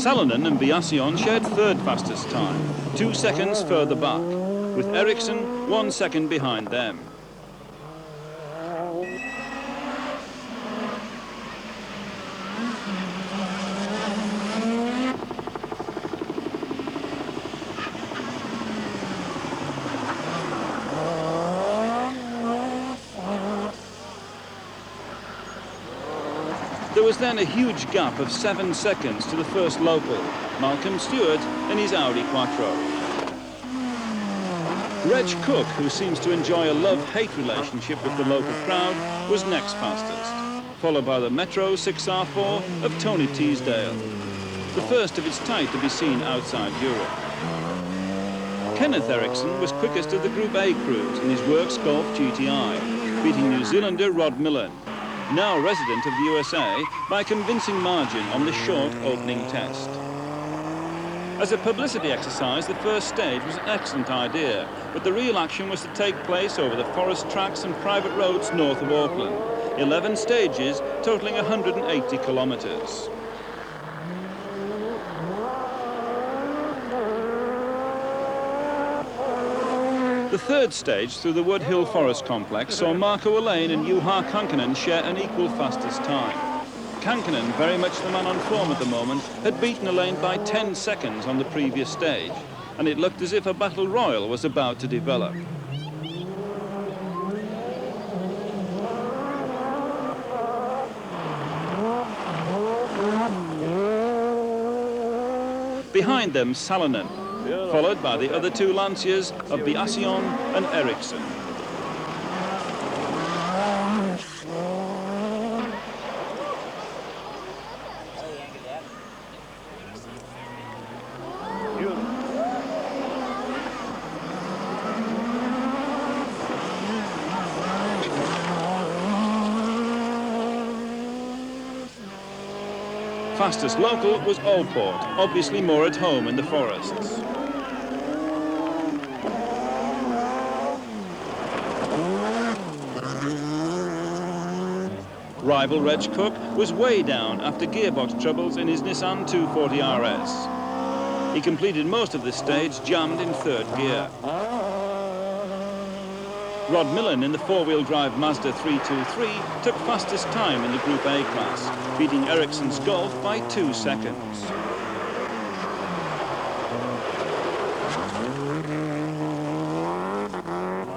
Salonen and Biasion shared third fastest time, 2 seconds further back, with Ericsson 1 second behind them. There was then a huge gap of 7 seconds to the first local, Malcolm Stewart in his Audi Quattro. Reg Cook, who seems to enjoy a love-hate relationship with the local crowd, was next fastest, followed by the Metro 6R4 of Tony Teasdale, the first of its type to be seen outside Europe. Kenneth Ericsson was quickest of the Group A crews in his Works Golf GTI, beating New Zealander Rod Millen, now resident of the USA, by a convincing margin on the short opening test. As a publicity exercise, the first stage was an excellent idea, but the real action was to take place over the forest tracks and private roads north of Auckland. 11 stages, totaling 180 kilometres. The third stage through the Wood Hill Forest Complex saw Marco Elaine and Juha Kankinen share an equal fastest time. Kankinen, very much the man on form at the moment, had beaten Elaine by 10 seconds on the previous stage, and it looked as if a battle royal was about to develop. Behind them, Salonen, followed by the other two Lanciers of Biasion and Ericsson. Fastest local was Allport, obviously more at home in the forests. Rival Reg Cook was way down after gearbox troubles in his Nissan 240 RS. He completed most of the stage jammed in third gear. Rod Millen in the four-wheel drive Mazda 323 took fastest time in the Group A class, beating Ericsson's Golf by 2 seconds.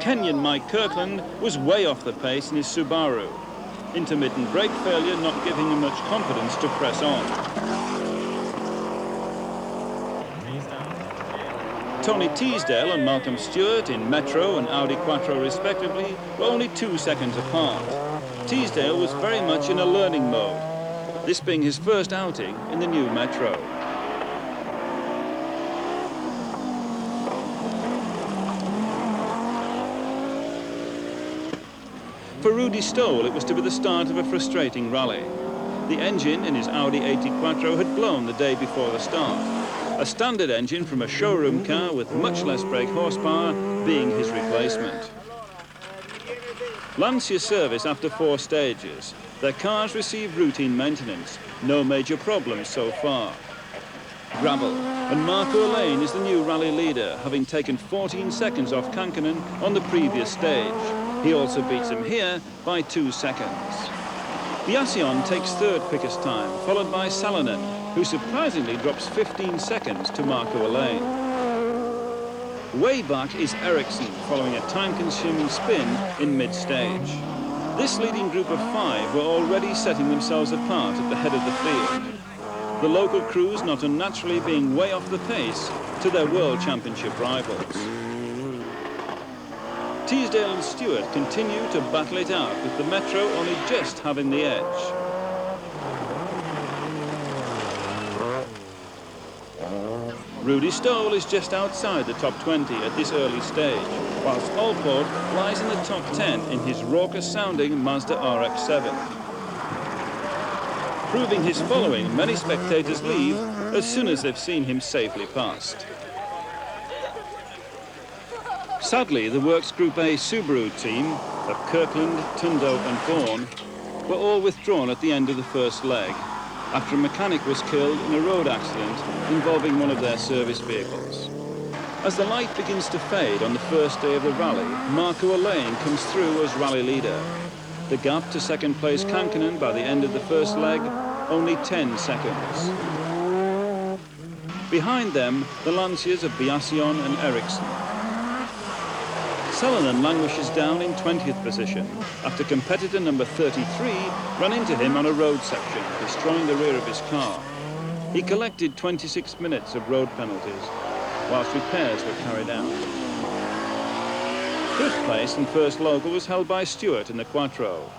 Kenyan Mike Kirkland was way off the pace in his Subaru. Intermittent brake failure not giving him much confidence to press on. Tony Teasdale and Malcolm Stewart in Metro and Audi Quattro respectively were only 2 seconds apart. Teasdale was very much in a learning mode, this being his first outing in the new Metro. For Rudy Stoll, it was to be the start of a frustrating rally. The engine in his Audi 80 Quattro had blown the day before the start. A standard engine from a showroom car with much less brake horsepower being his replacement. Lancia service after 4 stages. Their cars received routine maintenance. No major problems so far. Gravel, and Marco Elaine is the new rally leader, having taken 14 seconds off Kankinen on the previous stage. He also beats him here by 2 seconds. Biasion takes third quickest time, followed by Salonen, who surprisingly drops 15 seconds to Marco Elaine. Way back is Ericsson, following a time-consuming spin in mid-stage. This leading group of 5 were already setting themselves apart at the head of the field. The local crews not unnaturally being way off the pace to their World Championship rivals. Teasdale and Stewart continue to battle it out, with the Metro only just having the edge. Rudy Stoll is just outside the top 20 at this early stage, whilst Allport lies in the top 10 in his raucous-sounding Mazda RX-7. Proving his following, many spectators leave as soon as they've seen him safely past. Sadly, the Works Group A Subaru team of Kirkland, Tundo and Vaughan were all withdrawn at the end of the first leg, after a mechanic was killed in a road accident involving one of their service vehicles. As the light begins to fade on the first day of the rally, Marco Lane comes through as rally leader. The gap to second place Kankkunen by the end of the first leg, only 10 seconds. Behind them, the Lanciers of Biasion and Eriksson. Salonen languishes down in 20th position after competitor number 33 ran into him on a road section, destroying the rear of his car. He collected 26 minutes of road penalties, whilst repairs were carried out. Fifth place and first local was held by Stewart in the Quattro.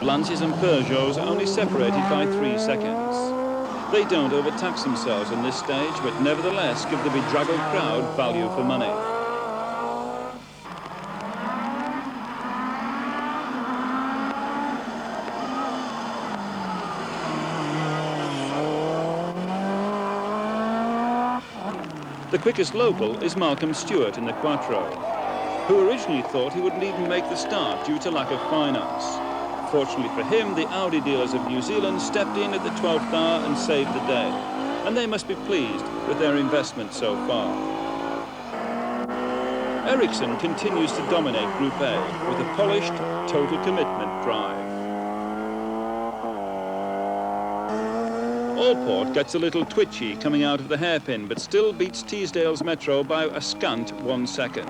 Lanciers and Peugeots are only separated by 3 seconds. They don't overtax themselves on this stage, but nevertheless give the bedraggled crowd value for money. The quickest local is Malcolm Stewart in the Quattro, who originally thought he wouldn't even make the start due to lack of finance. Fortunately for him, the Audi dealers of New Zealand stepped in at the 12th hour and saved the day, and they must be pleased with their investment so far. Eriksson continues to dominate Group A with a polished, total commitment drive. Allport gets a little twitchy coming out of the hairpin, but still beats Teesdale's Metro by a scant 1 second.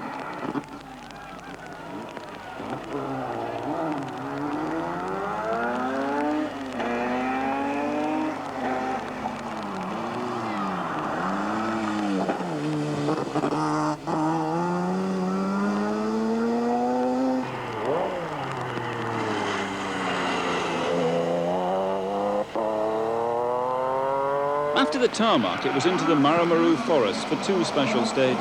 After the tarmac, it was into the Maramaru forest for 2 special stages.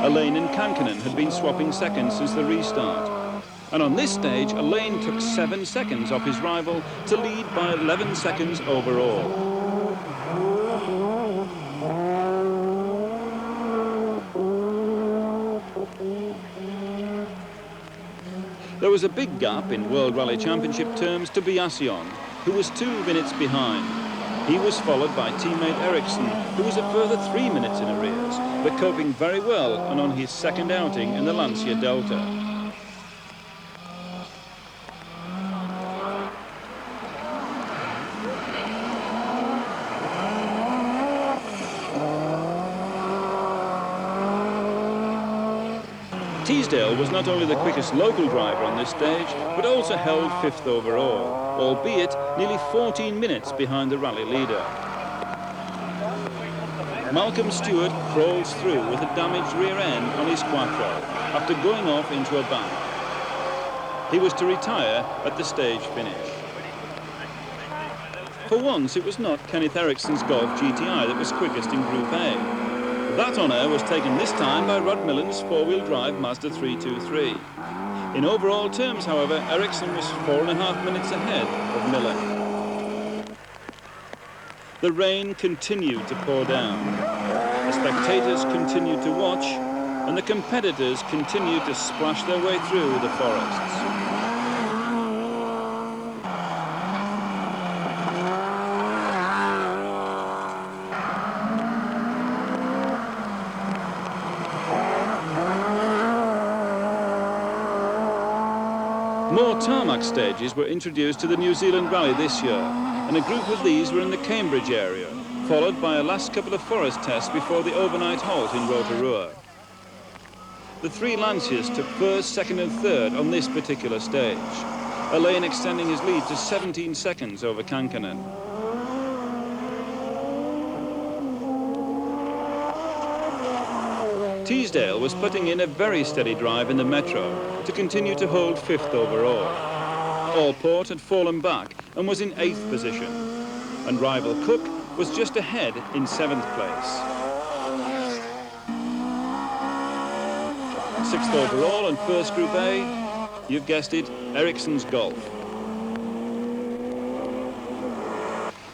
Alain and Kankkunen had been swapping seconds since the restart. And on this stage, Alain took 7 seconds off his rival to lead by 11 seconds overall. There was a big gap in World Rally Championship terms to Biasion, who was 2 minutes behind. He was followed by teammate Eriksson, who was a further 3 minutes in arrears, but coping very well and on his second outing in the Lancia Delta. Teesdale was not only the quickest local driver on this stage, but also held 5th overall, albeit nearly 14 minutes behind the rally leader. Malcolm Stewart crawls through with a damaged rear end on his Quattro after going off into a bank. He was to retire at the stage finish. For once, it was not Kenneth Eriksson's Golf GTI that was quickest in Group A. That honour was taken this time by Rod Millen's 4-wheel drive Mazda 323. In overall terms, however, Eriksson was 4.5 minutes ahead of Millen. The rain continued to pour down. The spectators continued to watch, and the competitors continued to splash their way through the forests. More tarmac stages were introduced to the New Zealand Rally this year, and a group of these were in the Cambridge area, followed by a last couple of forest tests before the overnight halt in Rotorua. The 3 Lanciers took 1st, 2nd and 3rd on this particular stage, Alain extending his lead to 17 seconds over Kankkunen. Teesdale was putting in a very steady drive in the Metro to continue to hold 5th overall. Allport had fallen back and was in 8th position, and rival Cook was just ahead in 7th place. 6th overall and 1st Group A, you've guessed it, Eriksson's Golf.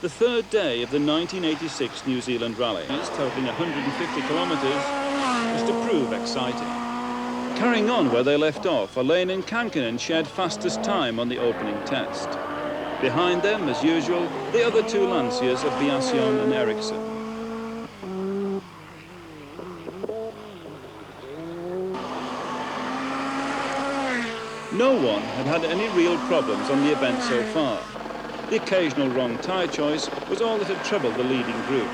The 3rd day of the 1986 New Zealand Rally, totaling 150 kilometres, was to prove exciting. Carrying on where they left off, Alain and Kankkunen shared fastest time on the opening test. Behind them, as usual, the other two Lanciers of Biasion and Ericsson. No one had had any real problems on the event so far. The occasional wrong tyre choice was all that had troubled the leading group.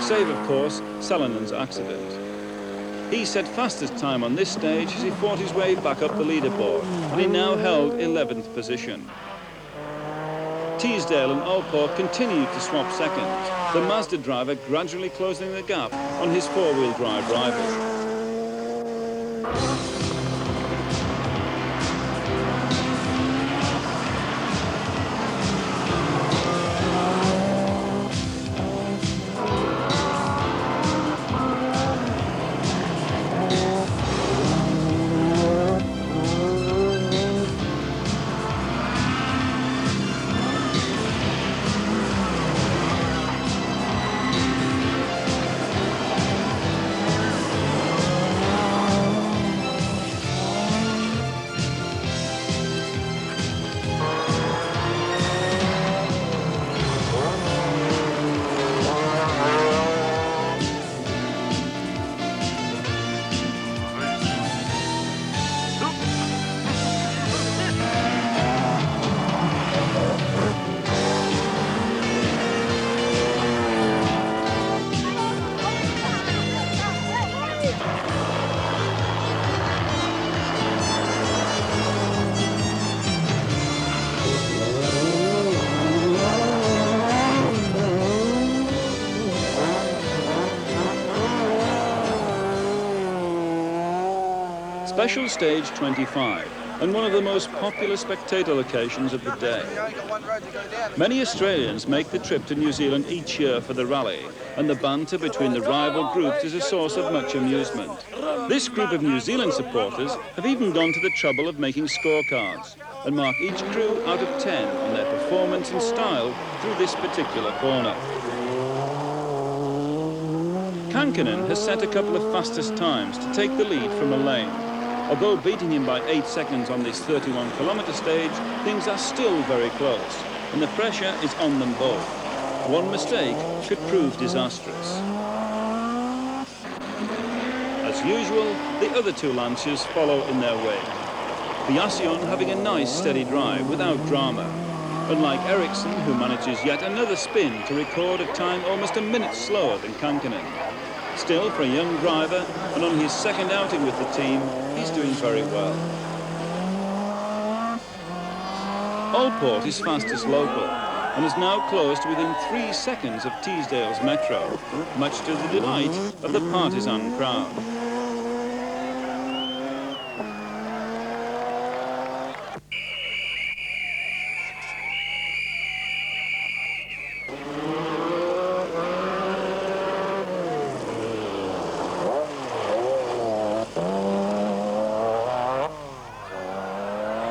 Save, of course, Salinen's accident. He set fastest time on this stage as he fought his way back up the leaderboard, and he now held 11th position. Teesdale and Allport continued to swap seconds, the Mazda driver gradually closing the gap on his four-wheel drive rival. Special Stage 25, and one of the most popular spectator locations of the day. Many Australians make the trip to New Zealand each year for the rally, and the banter between the rival groups is a source of much amusement. This group of New Zealand supporters have even gone to the trouble of making scorecards and mark each crew out of 10 on their performance and style through this particular corner. Kankinen has set a couple of fastest times to take the lead from Elaine. Although beating him by 8 seconds on this 31-kilometre stage, things are still very close, and the pressure is on them both. One mistake could prove disastrous. As usual, the other two Lanciers follow in their wake. Biasion having a nice steady drive without drama, unlike Ericsson, who manages yet another spin to record a time almost a minute slower than Kankinen. Still, for a young driver, and on his second outing with the team, he's doing very well. Allport is fastest local, and is now close to within 3 seconds of Teesdale's Metro, much to the delight of the partisan crowd.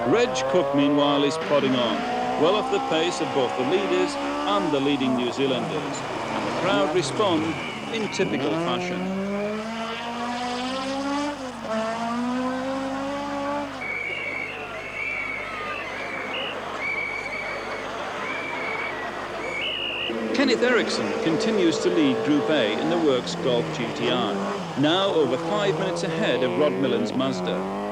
Reg Cook, meanwhile, is plodding on, well off the pace of both the leaders and the leading New Zealanders, and the crowd respond in typical fashion. Kenneth Ericsson continues to lead Group A in the Works Golf GTI, now over 5 minutes ahead of Rod Millen's Mazda.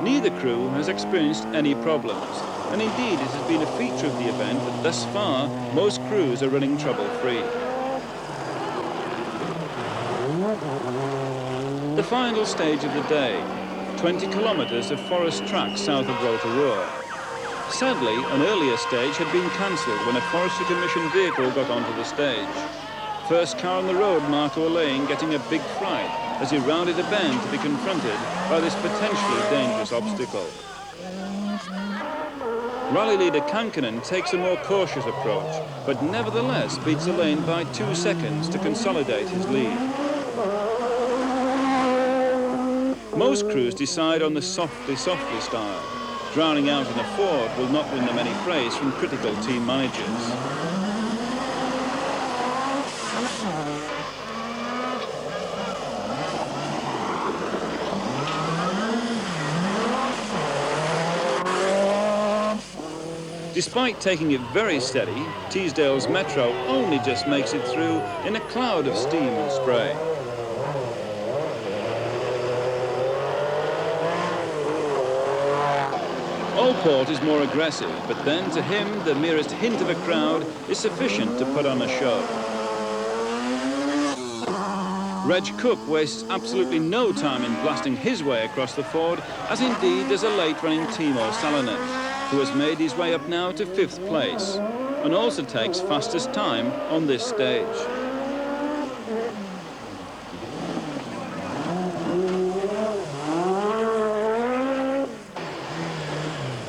Neither crew has experienced any problems, and indeed it has been a feature of the event that thus far most crews are running trouble-free. The final stage of the day, 20 kilometres of forest track south of Rotorua. Sadly, an earlier stage had been cancelled when a Forestry Commission vehicle got onto the stage. First car on the road, Marco Lane, getting a big fright as he rounded a bend to be confronted by this potentially dangerous obstacle. Rally leader Kankinen takes a more cautious approach, but nevertheless beats Elaine by 2 seconds to consolidate his lead. Most crews decide on the softly style. Drowning out in a Ford will not win them any praise from critical team managers. Despite taking it very steady, Teesdale's Metro only just makes it through in a cloud of steam and spray. Allport is more aggressive, but then to him the merest hint of a crowd is sufficient to put on a show. Reg Cook wastes absolutely no time in blasting his way across the ford, as indeed does a late-running Timo Salonen, who has made his way up now to 5th place, and also takes fastest time on this stage.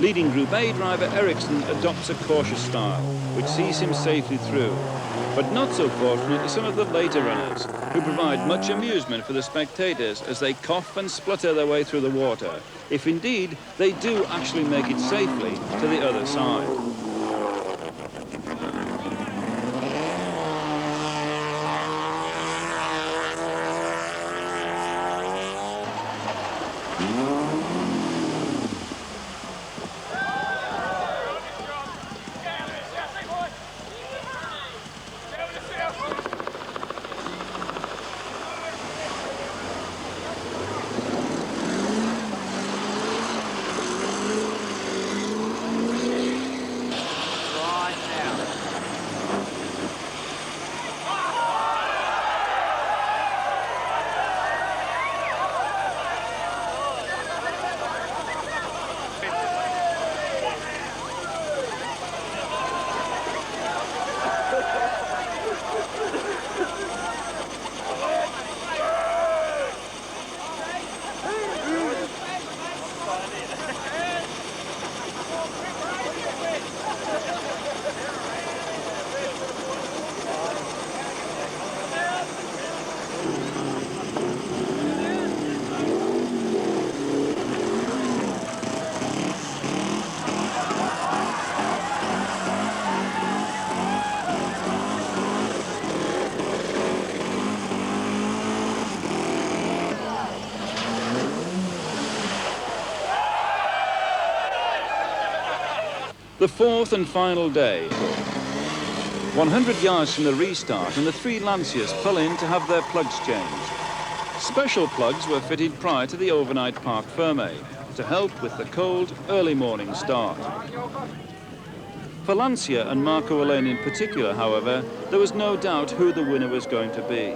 Leading Group A driver Ericsson adopts a cautious style, which sees him safely through. But not so fortunate are some of the later runners, who provide much amusement for the spectators as they cough and splutter their way through the water, if indeed they do actually make it safely to the other side. The fourth and final day. 100 yards from the restart, and the 3 Lanciers pull in to have their plugs changed. Special plugs were fitted prior to the overnight parc fermé to help with the cold, early morning start. For Lancia and Marco Alain in particular, however, there was no doubt who the winner was going to be.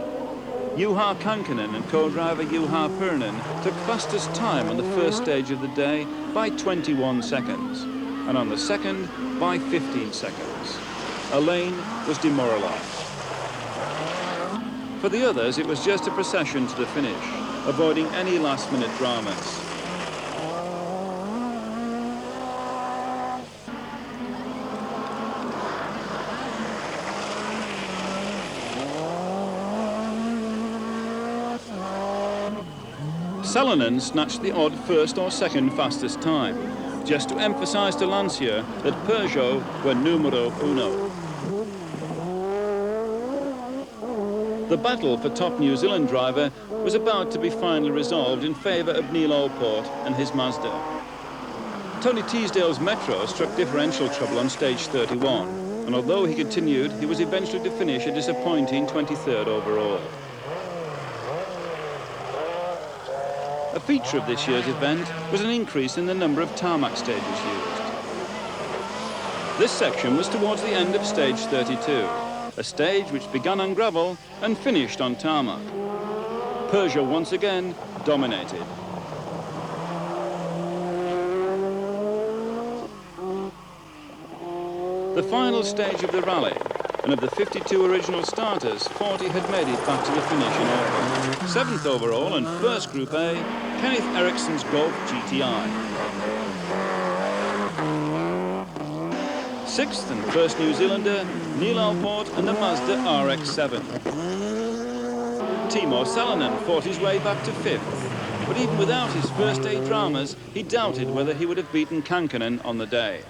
Juha Kankkunen and co-driver Juha Purnen took fastest time on the first stage of the day by 21 seconds. And on the second by 15 seconds. Alain was demoralised. For the others, it was just a procession to the finish, avoiding any last-minute dramas. Salonen snatched the odd first or second fastest time, just to emphasize to Lancia that Peugeot were numero uno. The battle for top New Zealand driver was about to be finally resolved in favour of Neil Allport and his Mazda. Tony Teesdale's Metro struck differential trouble on stage 31, and although he continued, he was eventually to finish a disappointing 23rd overall. A feature of this year's event was an increase in the number of tarmac stages used. This section was towards the end of stage 32, a stage which began on gravel and finished on tarmac. Peugeot once again dominated. The final stage of the rally, and of the 52 original starters, 40 had made it back to the finish in Auckland. 7th overall and first Group A, Kenneth Ericsson's Golf GTI. 6th and first New Zealander, Neil Allport and the Mazda RX-7. Timo Salonen fought his way back to 5th, but even without his first day dramas, he doubted whether he would have beaten Kankkunen on the day.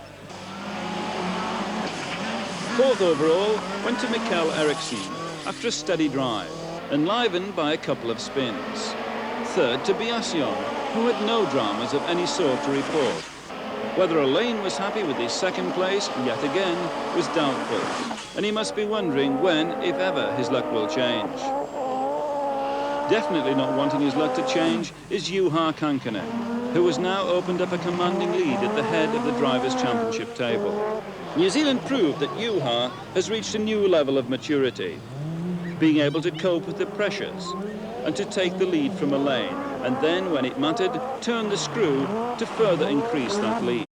4th overall went to Mikael Eriksson after a steady drive, enlivened by a couple of spins. 3rd to Biasion, who had no dramas of any sort to report. Whether Elaine was happy with his second place, yet again, was doubtful. And he must be wondering when, if ever, his luck will change. Definitely not wanting his luck to change is Juha Kankkunen, who has now opened up a commanding lead at the head of the Drivers' Championship table. New Zealand proved that Juha has reached a new level of maturity, being able to cope with the pressures and to take the lead from Elaine, and then, when it mattered, turn the screw to further increase that lead.